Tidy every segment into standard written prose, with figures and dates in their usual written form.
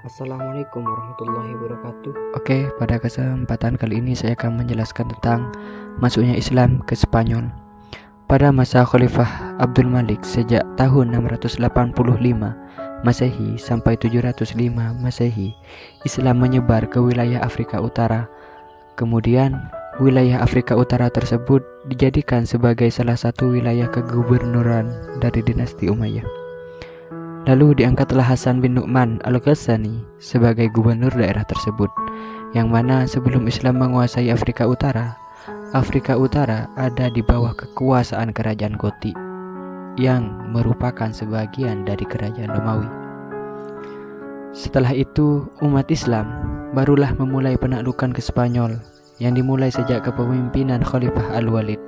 Assalamualaikum warahmatullahi wabarakatuh. Oke, pada kesempatan kali ini saya akan menjelaskan tentang masuknya Islam ke Spanyol. Pada masa Khalifah Abdul Malik sejak tahun 685 Masehi sampai 705 Masehi, Islam menyebar ke wilayah Afrika Utara. Kemudian, wilayah Afrika Utara tersebut dijadikan sebagai salah satu wilayah kegubernuran dari dinasti Umayyah. Lalu diangkatlah Hasan bin Nu'man al-Ghassani sebagai gubernur daerah tersebut, yang mana sebelum Islam menguasai Afrika Utara ada di bawah kekuasaan kerajaan Gothi yang merupakan sebagian dari kerajaan Romawi. Setelah itu, umat Islam barulah memulai penaklukan ke Spanyol yang dimulai sejak kepemimpinan Khalifah Al-Walid.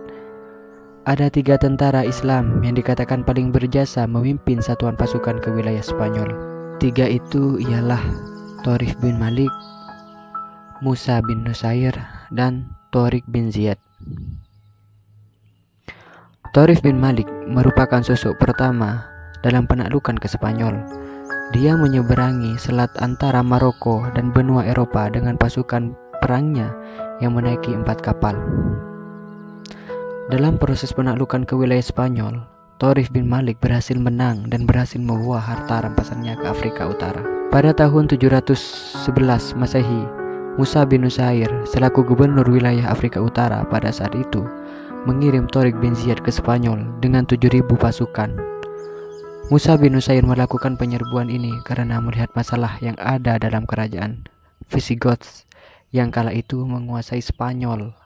Ada 3 tentara Islam yang dikatakan paling berjasa memimpin satuan pasukan ke wilayah Spanyol. 3 itu ialah Tariq bin Malik, Musa bin Nusair, dan Tariq bin Ziyad. Tariq bin Malik merupakan sosok pertama dalam penaklukan ke Spanyol. Dia menyeberangi selat antara Maroko dan benua Eropa dengan pasukan perangnya yang menaiki 4 kapal. Dalam proses penaklukan ke wilayah Spanyol, Tariq bin Malik berhasil menang dan berhasil membawa harta rampasannya ke Afrika Utara. Pada tahun 711 Masehi, Musa bin Nusair selaku gubernur wilayah Afrika Utara pada saat itu mengirim Tariq bin Ziyad ke Spanyol dengan 7.000 pasukan. Musa bin Nusair melakukan penyerbuan ini karena melihat masalah yang ada dalam kerajaan Visigoths yang kala itu menguasai Spanyol,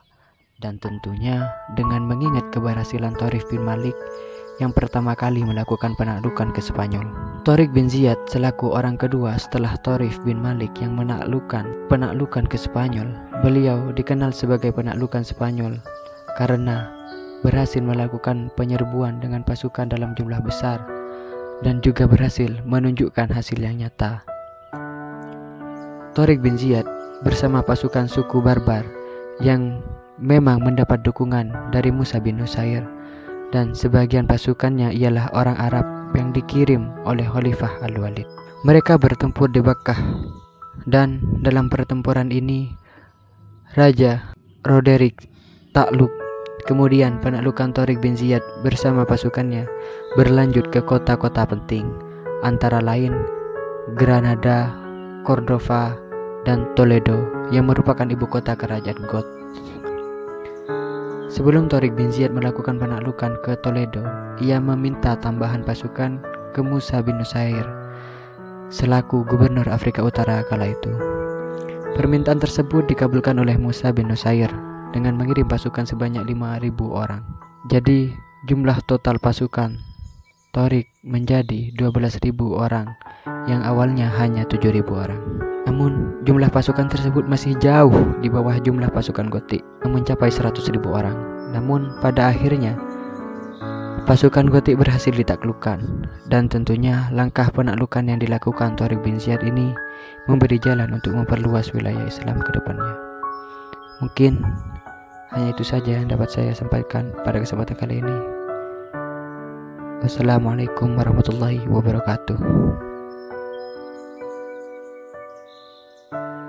dan tentunya dengan mengingat keberhasilan Tariq bin Malik yang pertama kali melakukan penaklukan ke Spanyol. Tariq bin Ziyad selaku orang kedua setelah Tariq bin Malik yang menaklukkan penaklukan ke Spanyol. Beliau dikenal sebagai penaklukan Spanyol karena berhasil melakukan penyerbuan dengan pasukan dalam jumlah besar dan juga berhasil menunjukkan hasil yang nyata. Tariq bin Ziyad bersama pasukan suku Barbar yang memang mendapat dukungan dari Musa bin Nusair, dan sebagian pasukannya ialah orang Arab yang dikirim oleh Khalifah Al-Walid. Mereka bertempur di Bakkah, dan dalam pertempuran ini Raja Roderick takluk. Kemudian penaklukan Tariq bin Ziyad bersama pasukannya berlanjut ke kota-kota penting, antara lain Granada, Cordova, dan Toledo yang merupakan ibu kota kerajaan Goth. Sebelum Tariq bin Ziyad melakukan penaklukan ke Toledo, ia meminta tambahan pasukan ke Musa bin Nusair selaku gubernur Afrika Utara kala itu. Permintaan tersebut dikabulkan oleh Musa bin Nusair dengan mengirim pasukan sebanyak 5.000 orang. Jadi jumlah total pasukan Tariq menjadi 12.000 orang yang awalnya hanya 7.000 orang. Namun jumlah pasukan tersebut masih jauh di bawah jumlah pasukan Gothi yang mencapai 100.000 orang. Namun pada akhirnya pasukan Gothi berhasil ditaklukkan, dan tentunya langkah penaklukan yang dilakukan Tariq bin Ziyad ini memberi jalan untuk memperluas wilayah Islam ke depannya. Mungkin hanya itu saja yang dapat saya sampaikan pada kesempatan kali ini. Wassalamualaikum warahmatullahi wabarakatuh.